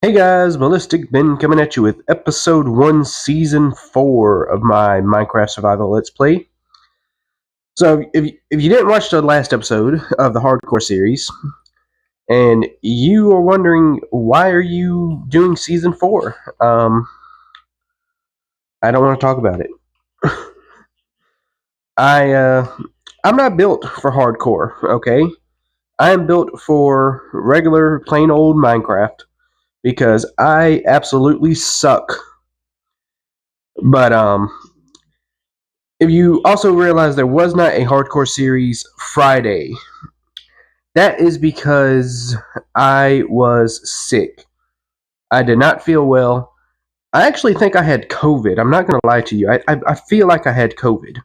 Hey guys, Ballistic Ben coming at you with episode 1, season 4 of my Minecraft Survival Let's Play. So, if you didn't watch the last episode of the Hardcore series, and you are wondering why are you doing season 4, I don't want to talk about it. I'm not built for hardcore, okay? I am built for regular, plain old Minecraft because I absolutely suck. But if you also realize there was not a hardcore series Friday, that is because I was sick. I did not feel well. I actually think I had COVID. I'm not going to lie to you. I feel like I had COVID.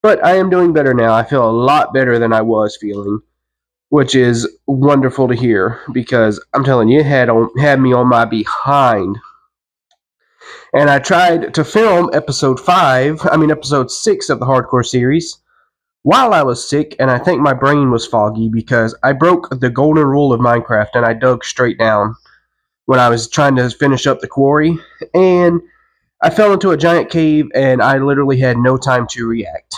But I am doing better now. I feel a lot better than I was feeling, which is wonderful to hear because I'm telling you, it had me on my behind. And I tried to film episode 6 of the hardcore series while I was sick, and I think my brain was foggy because I broke the golden rule of Minecraft and I dug straight down when I was trying to finish up the quarry, and I fell into a giant cave and I literally had no time to react.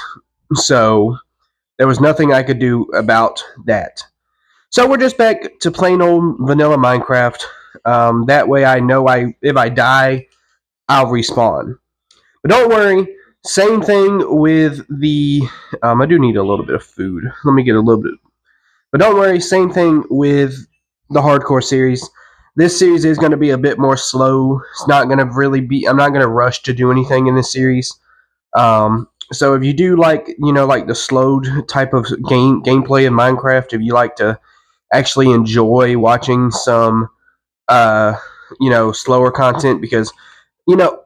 So there was nothing I could do about that. So we're just back to plain old vanilla Minecraft. That way I know if I die, I'll respawn. But don't worry, same thing with the. I do need a little bit of food. Let me get a little bit. But don't worry, same thing with the hardcore series. This series is going to be a bit more slow. It's not going to really be. I'm not going to rush to do anything in this series. So if you do like the slowed type of gameplay of Minecraft, if you like to actually enjoy watching some, slower content, because you know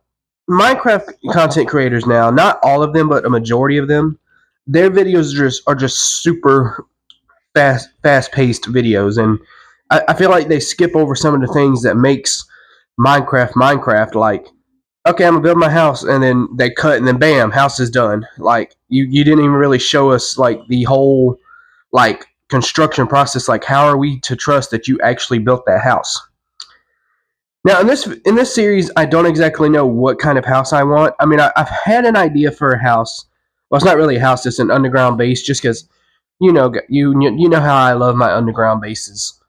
Minecraft content creators now, not all of them, but a majority of them, their videos are just super fast paced videos, and I feel like they skip over some of the things that makes Minecraft. Like, okay, I'm gonna build my house, and then they cut, and then bam, house is done. Like you didn't even really show us like the whole like construction process. Like, how are we to trust that you actually built that house? Now, in this series, I don't exactly know what kind of house I want. I mean, I've had an idea for a house. Well, it's not really a house; it's an underground base. Just because you know how I love my underground bases,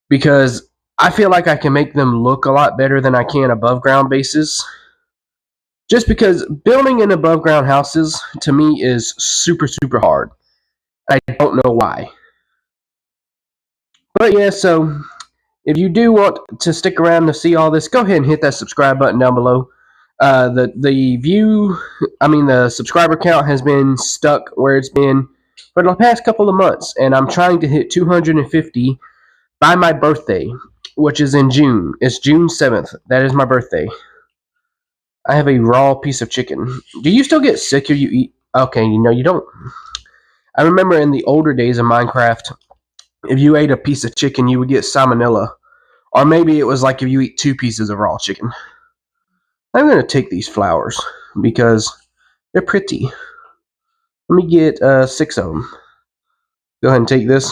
because I feel like I can make them look a lot better than I can above ground bases. Just because building in above ground houses to me is super hard. I don't know why, but yeah. So if you do want to stick around to see all this, go ahead and hit that subscribe button down below. The subscriber count has been stuck where it's been for the past couple of months, and I'm trying to hit 250 by my birthday, which is in June. It's June 7th. That is my birthday. I have a raw piece of chicken. Do you still get sick if you eat? Okay, you don't. I remember in the older days of Minecraft, if you ate a piece of chicken, you would get salmonella. Or maybe it was like if you eat 2 pieces of raw chicken. I'm going to take these flowers because they're pretty. Let me get 6 of them. Go ahead and take this.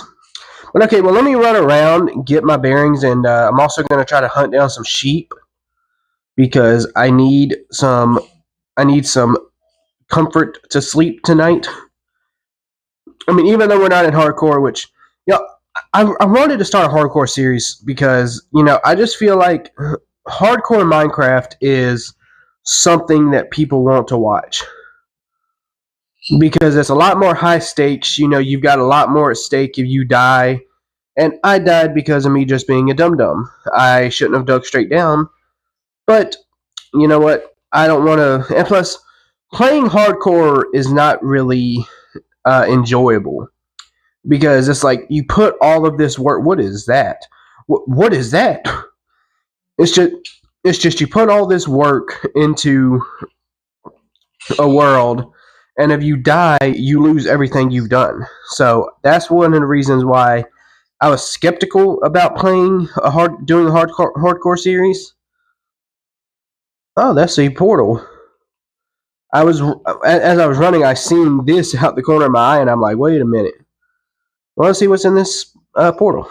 But okay, well, let me run around, get my bearings, and I'm also going to try to hunt down some sheep because I need some comfort to sleep tonight. I mean, even though we're not in hardcore, which, I wanted to start a hardcore series because, I just feel like hardcore Minecraft is something that people want to watch because it's a lot more high stakes. You've got a lot more at stake if you die, and I died because of me just being a dum dum. I shouldn't have dug straight down, but you know what? I don't want to. And plus, playing hardcore is not really enjoyable because it's like you put all of this work. What is that? What is that? It's just you put all this work into a world, and if you die, you lose everything you've done. So that's one of the reasons why I was skeptical about doing a hardcore series. Oh, that's a portal. As I was running, I seen this out the corner of my eye, and I'm like, wait a minute. I want to see what's in this portal.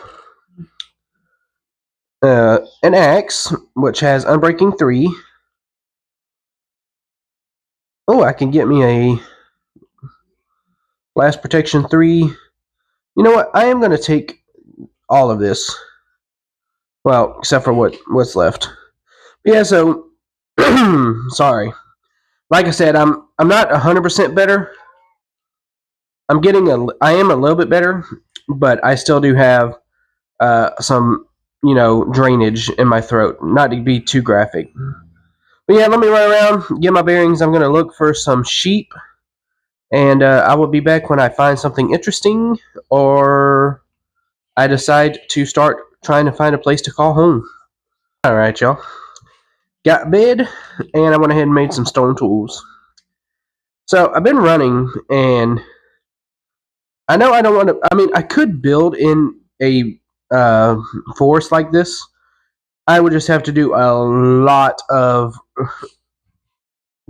an axe, which has Unbreaking 3. Oh, I can get me a Blast Protection 3. You know what? I am going to take all of this. Well, except for what's left. Yeah, so sorry. Like I said, I'm not 100% better. I am a little bit better, but I still do have some drainage in my throat. Not to be too graphic. But yeah, let me run around, get my bearings. I'm gonna look for some sheep, and I will be back when I find something interesting, or I decide to start trying to find a place to call home. All right, y'all. Got bed, and I went ahead and made some stone tools. So I've been running, and I know I don't want to. I mean, I could build in a forest like this. I would just have to do a lot of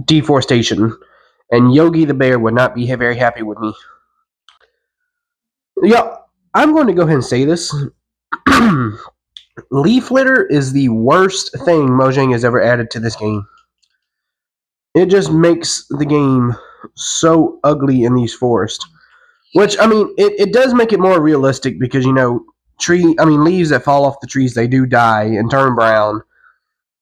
deforestation, and Yogi the bear would not be very happy with me. Yeah, I'm going to go ahead and say this. Leaf litter is the worst thing Mojang has ever added to this game. It just makes the game so ugly in these forests. Which, I mean, it does make it more realistic because, leaves that fall off the trees, they do die and turn brown.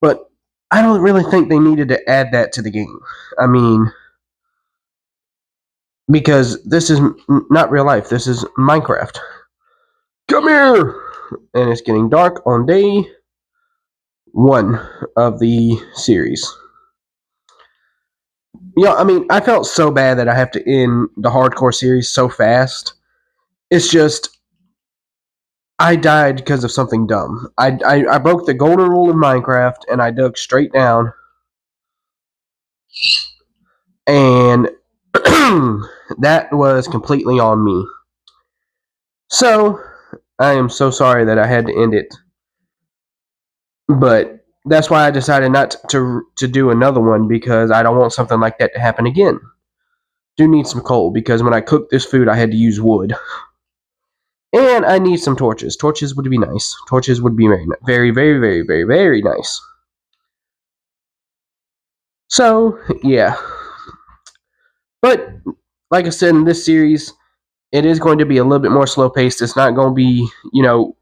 But I don't really think they needed to add that to the game. I mean, because this is not real life. This is Minecraft. Come here! And it's getting dark on day 1 of the series. Yeah, I mean, I felt so bad that I have to end the hardcore series so fast. It's just, I died because of something dumb. I broke the golden rule in Minecraft, and I dug straight down. And that was completely on me. So, I am so sorry that I had to end it. But that's why I decided not to do another one, because I don't want something like that to happen again. Do need some coal, because when I cooked this food I had to use wood. And I need some torches. Torches would be nice. Torches would be very, very, very, very, very nice. So, yeah. But, like I said, in this series, it is going to be a little bit more slow paced. It's not going to be,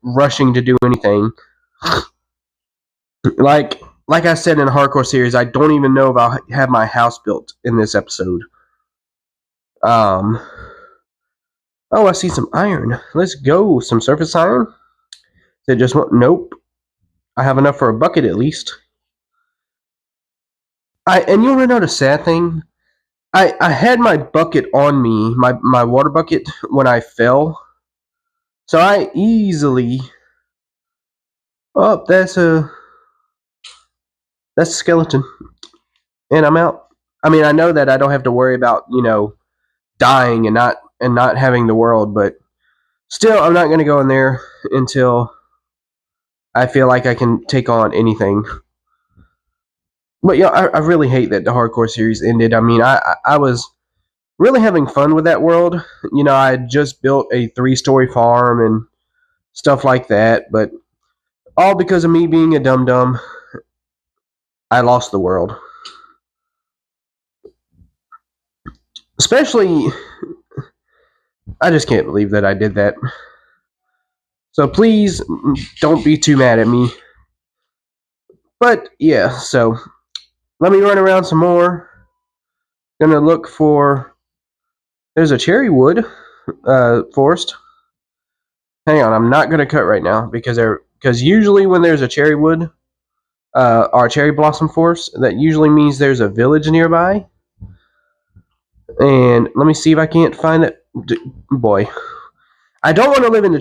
rushing to do anything. Like I said in the hardcore series, I don't even know if I'll have my house built in this episode. Oh, I see some iron. Let's go. Some surface iron. They just want. Nope. I have enough for a bucket at least. And you want to know the sad thing? I had my bucket on me, my water bucket, when I fell. So I easily. Oh, that's a skeleton. And I'm out. I mean, I know that I don't have to worry about, dying and not having the world, but still, I'm not going to go in there until I feel like I can take on anything. But yeah, I really hate that the hardcore series ended. I mean, I was really having fun with that world. I had just built a 3-story farm and stuff like that, but all because of me being a dum-dum, I lost the world. Especially, I just can't believe that I did that. So please, don't be too mad at me. But yeah, so let me run around some more. Gonna look for. There's a cherry wood forest. Hang on, I'm not gonna cut right now because usually when there's a cherry wood or cherry blossom forest, that usually means there's a village nearby. And let me see if I can't find it. Boy, I don't want to live in the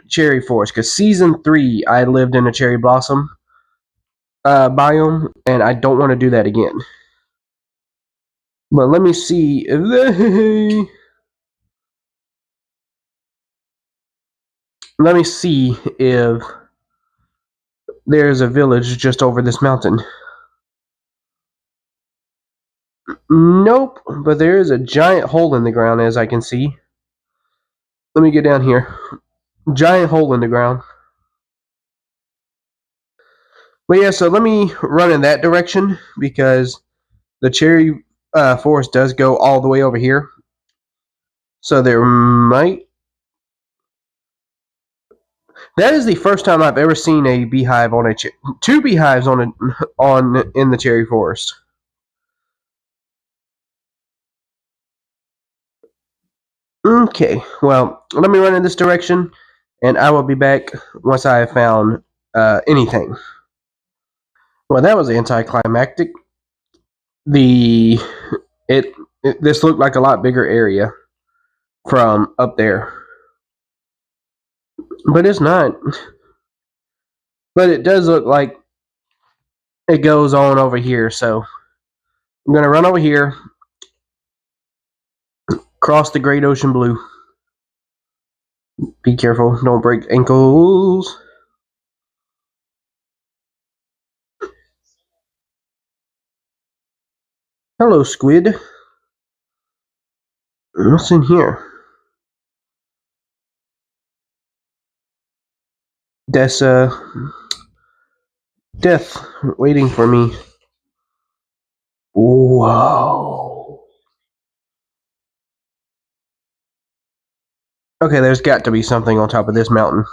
cherry forest, because season 3 I lived in a cherry blossom biome, and I don't want to do that again. But let me see if let me see if there's a village just over this mountain. Nope, but there is a giant hole in the ground, as I can see. Let me get down here. Giant hole in the ground. But yeah, so let me run in that direction because the cherry forest does go all the way over here. So there might. That is the first time I've ever seen a beehive on two beehives on in the cherry forest. Okay, well, let me run in this direction, and I will be back once I have found anything. Well, that was anticlimactic. The it, this looked like a lot bigger area from up there, but it's not. But it does look like it goes on over here. So I'm gonna run over here, cross the great ocean blue. Be careful, don't break ankles. Hello, squid. What's in here? That's death waiting for me. Whoa. Okay, there's got to be something on top of this mountain.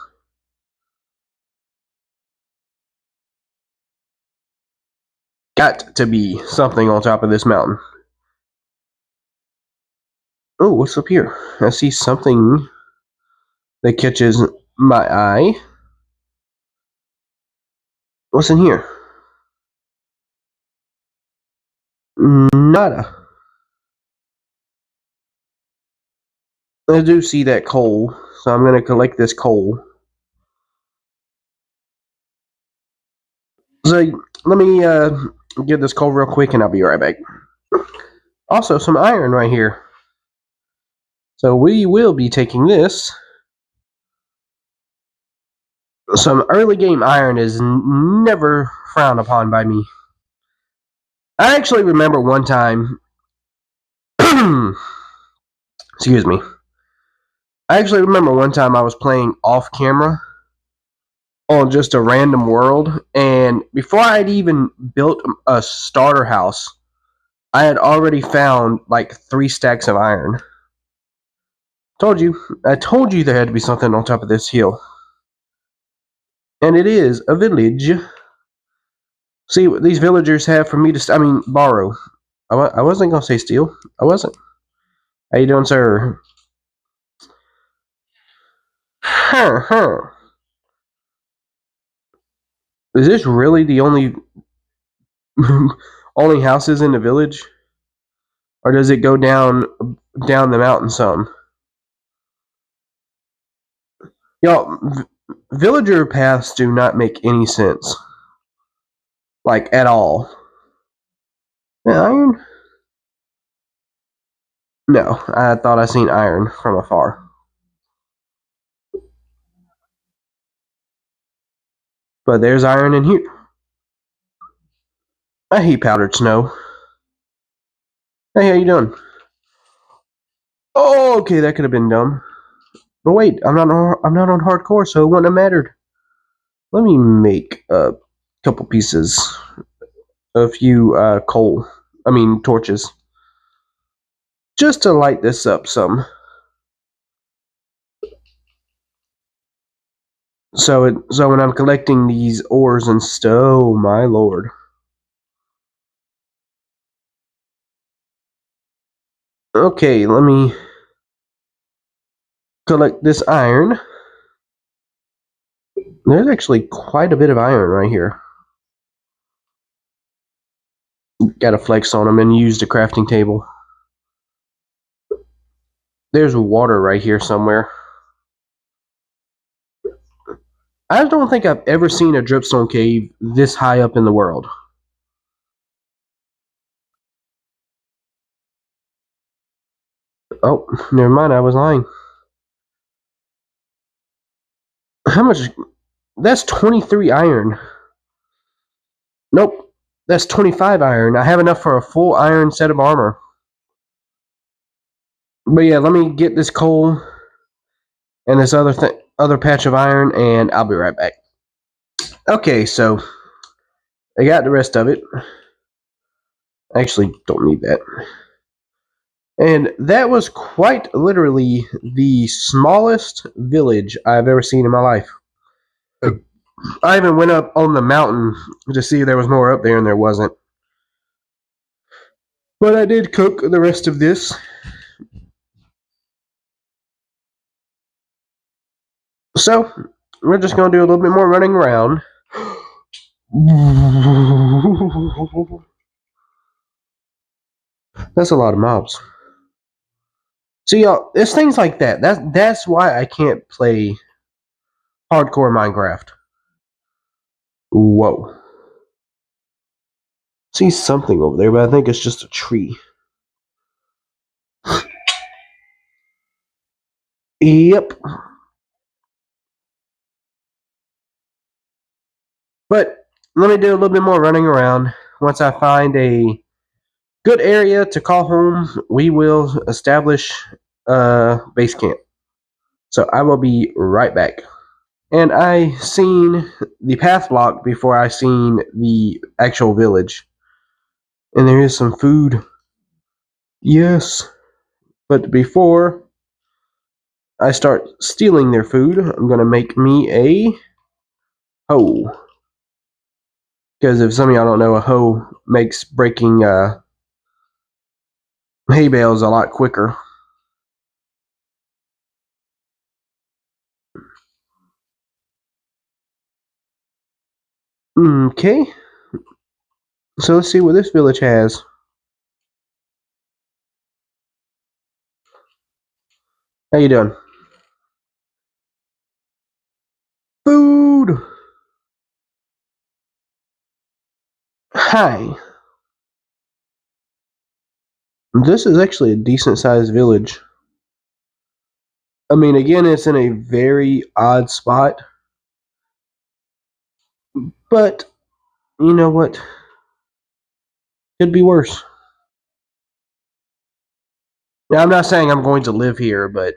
Got to be something on top of this mountain. Oh, what's up here? I see something that catches my eye. What's in here? Nada. I do see that coal, so I'm going to collect this coal. So let me get this coal real quick, and I'll be right back. Also, some iron right here. So we will be taking this. Some early game iron is never frowned upon by me. I actually remember one time. Excuse me. I actually remember one time I was playing off camera on just a random world, and before I'd even built a starter house, I had already found like 3 stacks of iron. I told you there had to be something on top of this hill. And it is a village. See what these villagers have for me to, borrow. I wasn't going to say steal. I wasn't. How you doing, sir? Huh. Is this really the only only houses in the village? Or does it go down the mountain some? Y'all, villager paths do not make any sense. Like, at all. Iron? No, I thought I seen iron from afar. But there's iron in here. I hate powdered snow. Hey, how you doing? Oh, okay, that could have been dumb. But wait, I'm not on hardcore, so it wouldn't have mattered. Let me make a couple pieces, a few torches, just to light this up some. So when I'm collecting these ores and stuff, oh my lord. Okay, let me collect this iron. There's actually quite a bit of iron right here. Gotta flex on them and use the crafting table. There's water right here somewhere. I don't think I've ever seen a dripstone cave this high up in the world. Oh, never mind, I was lying. How much? That's 23 iron. Nope, that's 25 iron. I have enough for a full iron set of armor. But yeah, let me get this coal and this other patch of iron, and I'll be right back. Okay, so I got the rest of it. I actually don't need that. And that was quite literally the smallest village I've ever seen in my life. I even went up on the mountain to see if there was more up there, and there wasn't. But I did cook the rest of this. So, we're just going to do a little bit more running around. That's a lot of mobs. See, y'all, it's things like that. That's why I can't play hardcore Minecraft. Whoa. See something over there, but I think it's just a tree. Yep. But let me do a little bit more running around. Once I find a good area to call home, we will establish a base camp. So I will be right back. And I seen the path block before I seen the actual village. And there is some food. Yes. But before I start stealing their food, I'm going to make me a hoe. Because if some of y'all don't know, a hoe makes breaking hay bales a lot quicker. Okay. So let's see what this village has. How you doing? Food! Hi. This is actually a decent sized village. I mean, again, it's in a very odd spot. But, you know what? Could be worse. Now, I'm not saying I'm going to live here, but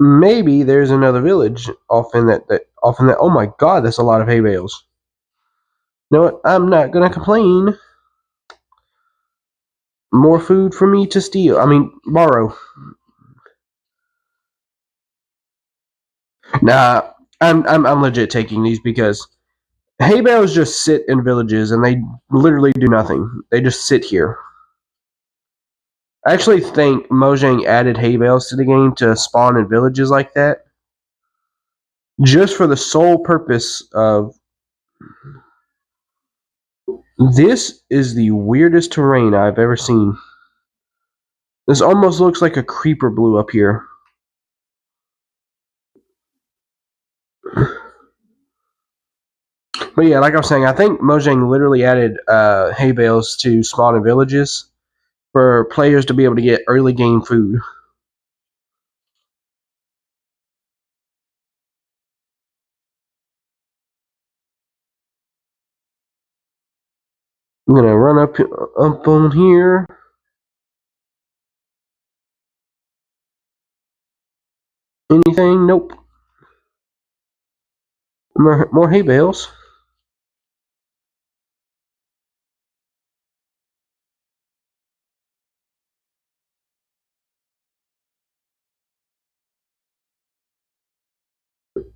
maybe there's another village off in that. Oh my god, that's a lot of hay bales. You know what? I'm not gonna complain. More food for me to steal. I mean, borrow. Nah, I'm legit taking these because hay bales just sit in villages and they literally do nothing. They just sit here. I actually think Mojang added hay bales to the game to spawn in villages like that, just for the sole purpose of this is the weirdest terrain I've ever seen. This almost looks like a creeper blew up here. But yeah, like I was saying, I think Mojang literally added hay bales to spawn in villages for players to be able to get early game food. I'm gonna run up on here. Anything? Nope. More hay bales.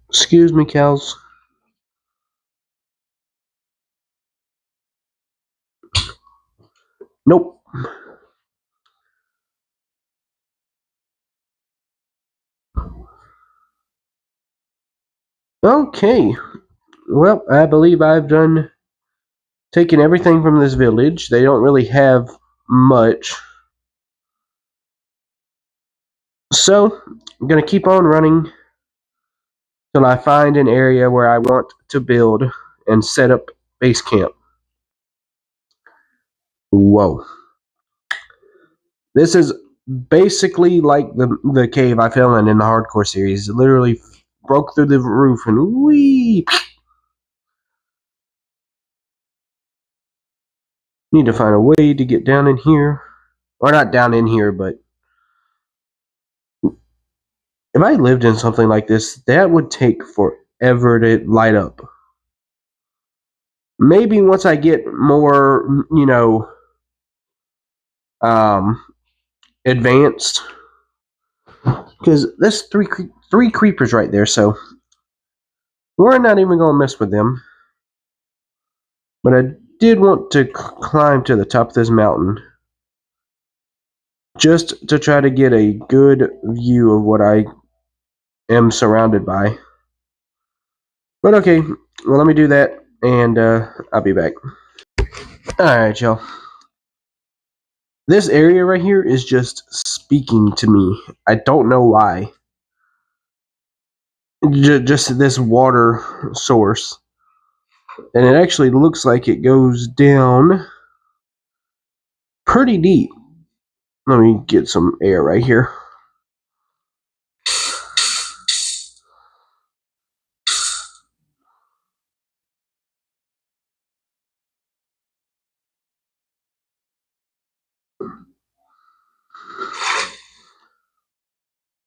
Excuse me, cows. Nope. Okay. Well, I believe I've done taken everything from this village. They don't really have much. So, I'm going to keep on running till I find an area where I want to build and set up base camp. Whoa. This is basically like the cave I fell in the hardcore series. It literally broke through the roof and wee. Need to find a way to get down in here. Or not down in here, but If I lived in something like this, that would take forever to light up. Maybe once I get more, um, advanced, because that's three creepers right there. So we're not even gonna mess with them. But I did want to climb to the top of this mountain just to try to get a good view of what I am surrounded by. But okay, well, let me do that, and I'll be back. Alright, y'all. This area right here is just speaking to me. I don't know why. Just this water source. And it actually looks like it goes down pretty deep. Let me get some air right here.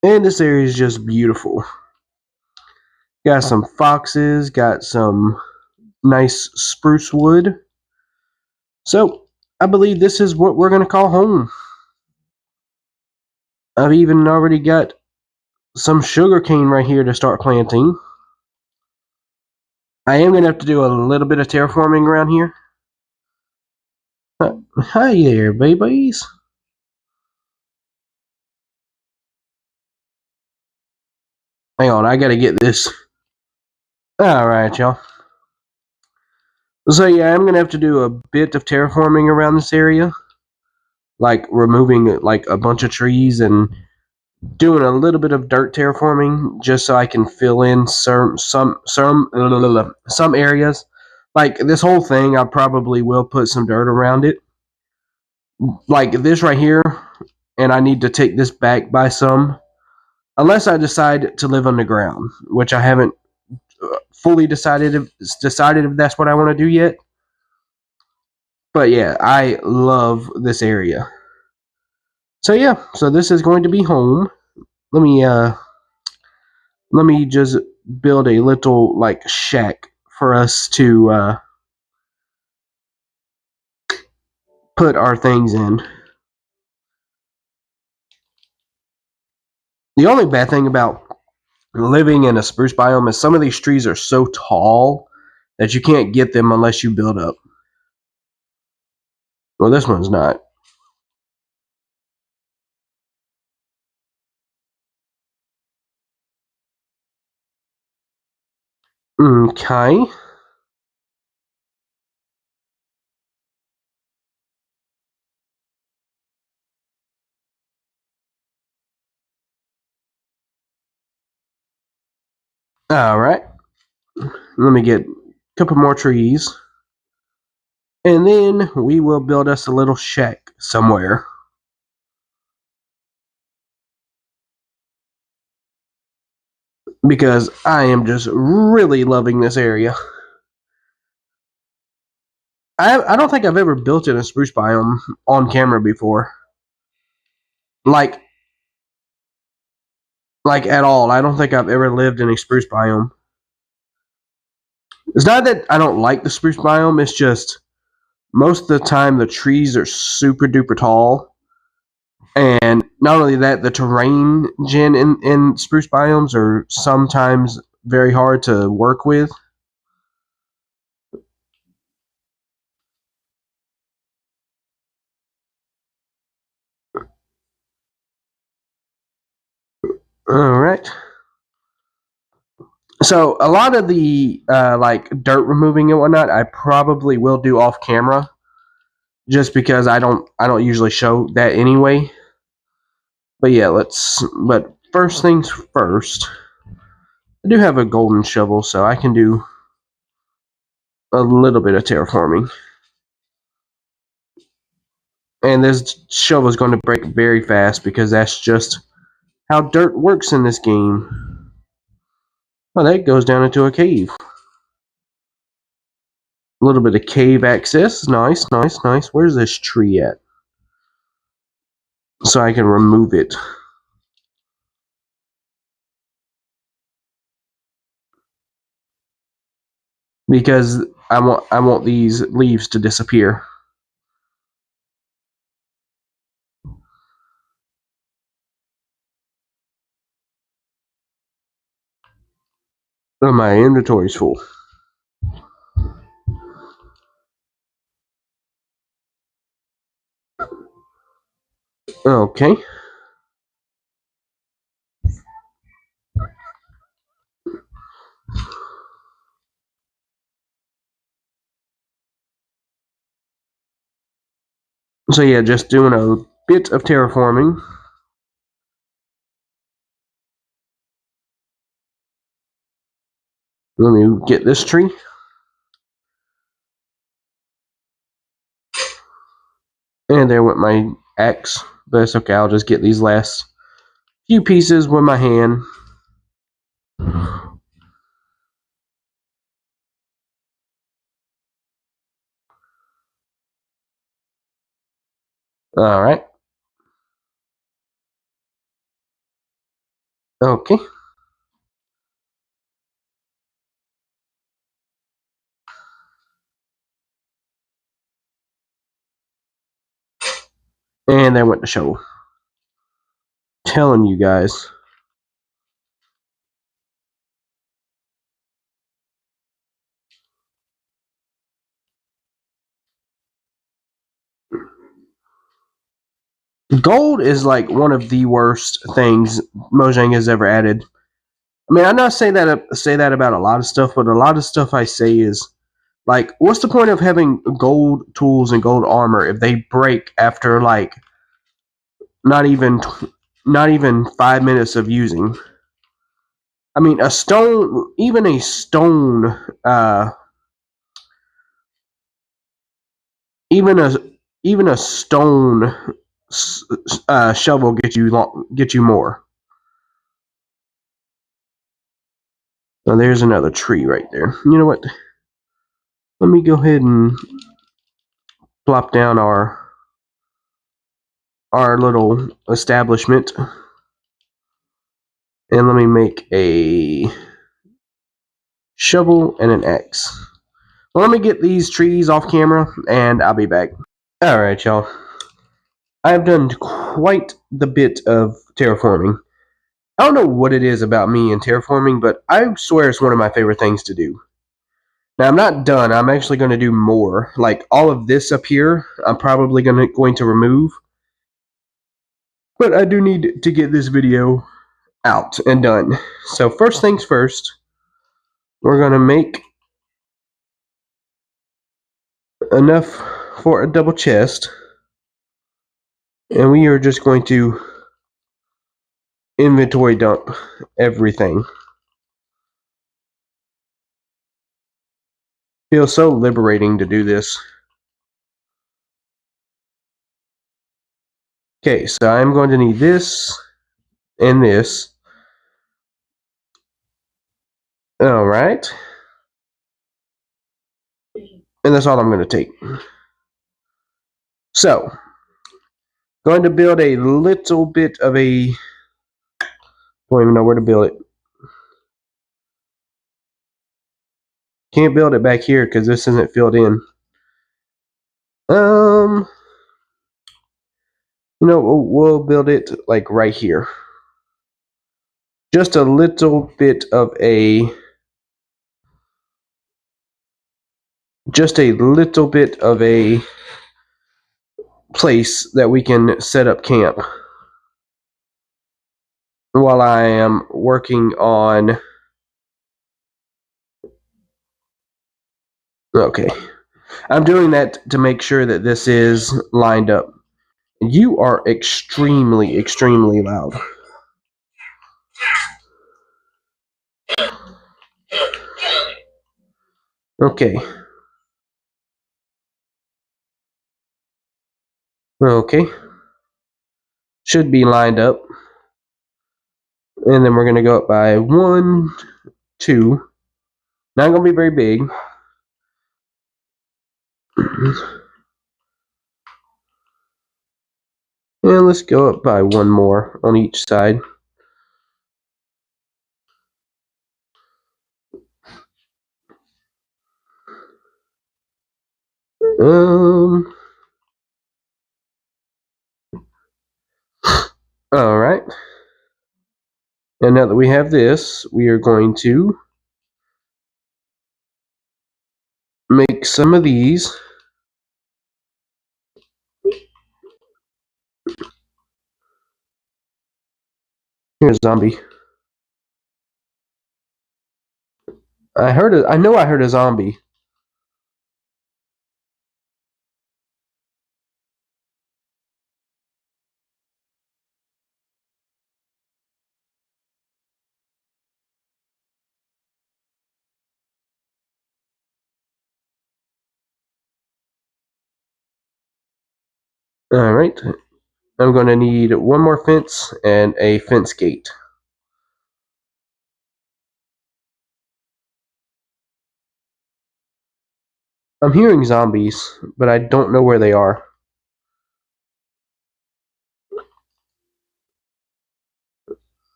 And this area is just beautiful. Got some foxes, got some nice spruce wood. So, I believe this is what we're going to call home. I've even already got some sugarcane right here to start planting. I am going to have to do a little bit of terraforming around here. Hi there, babies. Hang on, I got to get this. Alright, y'all. So yeah, I'm going to have to do a bit of terraforming around this area. Like removing like a bunch of trees and doing a little bit of dirt terraforming just so I can fill in some areas. Like this whole thing, I probably will put some dirt around it. Like this right here, and I need to take this back by some. Unless I decide to live underground, which I haven't fully decided if that's what I want to do yet. But yeah, I love this area. So yeah, so this is going to be home. Let me just build a little like shack for us to put our things in. The only bad thing about living in a spruce biome is some of these trees are so tall that you can't get them unless you build up. Well, this one's not. Okay. All right. Let me get a couple more trees. And then we will build us a little shack somewhere. Because I am just really loving this area. I don't think I've ever built in a spruce biome on camera before. Like at all. I don't think I've ever lived in a spruce biome. It's not that I don't like the spruce biome, it's just most of the time the trees are super duper tall. And not only that, the terrain in spruce biomes are sometimes very hard to work with. Alright. So a lot of the like dirt removing and whatnot, I probably will do off camera, just because I don't usually show that anyway. But yeah, but first things first, I do have a golden shovel, so I can do a little bit of terraforming. And this shovel is going to break very fast because that's just how dirt works in this game. Oh, that goes down into a cave. A little bit of cave access. Nice, nice, nice. Where's this tree at? So I can remove it. because I want these leaves to disappear. Oh, my inventory's full. Okay. So yeah, just doing a bit of terraforming. Let me get this tree. And there went my axe. But it's okay, I'll just get these last few pieces with my hand. Alright. Okay. And there went the shovel. Telling you guys. Gold is like one of the worst things Mojang has ever added. I mean, I not say that about a lot of stuff, but a lot of stuff I say is like, what's the point of having gold tools and gold armor if they break after like not even 5 minutes of using? I mean, a stone, even a stone, even a even a stone shovel get you more. Now there's another tree right there. You know what? Let me go ahead and plop down our little establishment, and let me make a shovel and an axe. Well, let me get these trees off camera, and I'll be back. Alright, y'all. I've done quite the bit of terraforming. I don't know what it is about me and terraforming, but I swear it's one of my favorite things to do. Now, I'm not done. I'm actually going to do more. Like, all of this up here, I'm probably going to remove. But I do need to get this video out and done. So first things first, we're going to make enough for a double chest. And we are just going to inventory dump everything. Feels so liberating to do this. Okay, so I'm going to need this and this. Alright. And that's all I'm going to take. So, going to build a little bit of a... don't even know where to build it. Can't build it back here because this isn't filled in. You know, we'll build it like right here. Just a little bit of a... just a little bit of a place that we can set up camp while I am working on... okay. I'm doing that to make sure that this is lined up. You are extremely, extremely loud. Okay. Okay. Should be lined up. And then we're going to go up by 1, 2. Not going to be very big. And let's go up by 1 more on each side. All right. And now that we have this, we are going to make some of these. Here's a zombie. I know I heard a zombie. All right. I'm going to need one more fence and a fence gate. I'm hearing zombies, but I don't know where they are.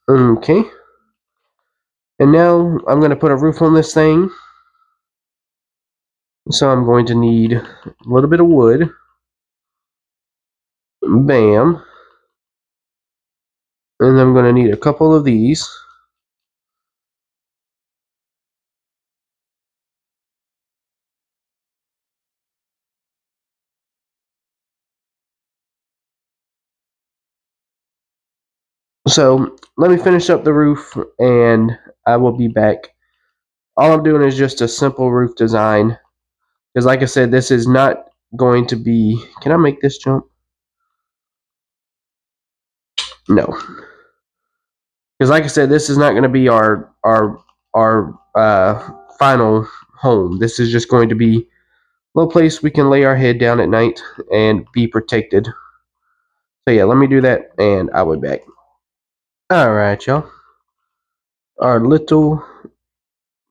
Okay. And now I'm going to put a roof on this thing. So I'm going to need a little bit of wood. Bam. And I'm going to need a couple of these. So let me finish up the roof and I will be back. All I'm doing is just a simple roof design. Because like I said, this is not going to be... Can I make this jump? No. Because like I said, this is not going to be our final home. This is just going to be a little place we can lay our head down at night and be protected. So yeah, let me do that and I'll be back. Alright, y'all. Our little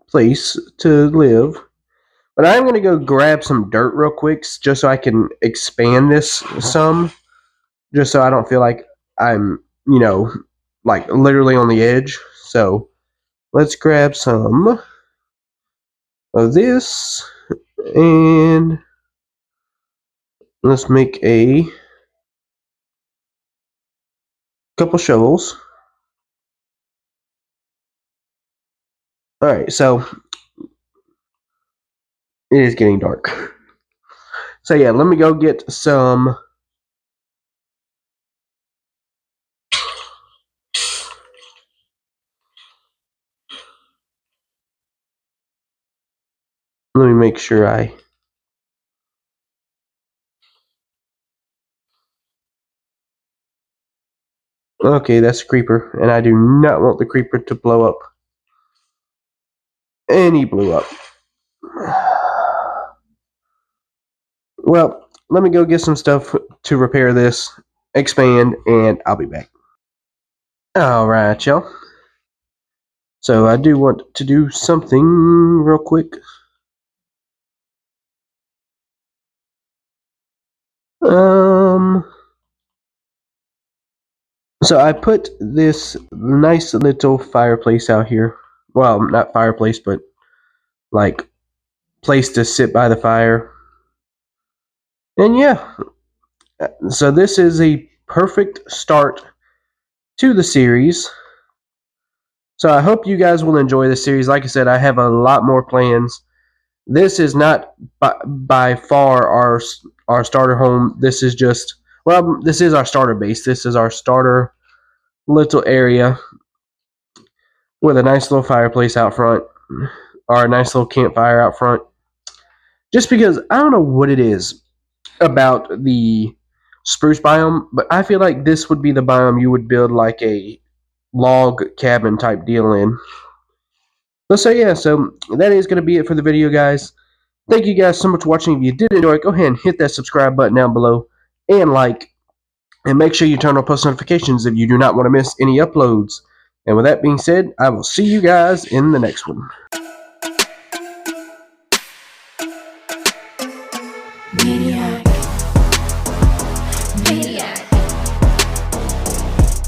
place to live. But I'm going to go grab some dirt real quick just so I can expand this some. Just so I don't feel like I'm, like literally on the edge. So let's grab some of this and let's make a couple shovels. Alright, so it is getting dark. So yeah, let me go get some. Let me make sure I... Okay, that's a creeper, and I do not want the creeper to blow up. And he blew up. Well, let me go get some stuff to repair this, expand, and I'll be back. Alright, y'all. So I do want to do something real quick. So I put this nice little fireplace out here. Well, not fireplace, but like place to sit by the fire. And yeah, so this is a perfect start to the series. So I hope you guys will enjoy the series. Like I said, I have a lot more plans. This is not by far our starter home. This is just, well, this is our starter base. This is our starter little area with a nice little fireplace out front, or a nice little campfire out front. Just because I don't know what it is about the spruce biome, but I feel like this would be the biome you would build like a log cabin type deal in. So yeah, so that is going to be it for the video, guys. Thank you guys so much for watching. If you did enjoy it, go ahead and hit that subscribe button down below and like, and make sure you turn on post notifications if you do not want to miss any uploads. And with that being said, I will see you guys in the next one.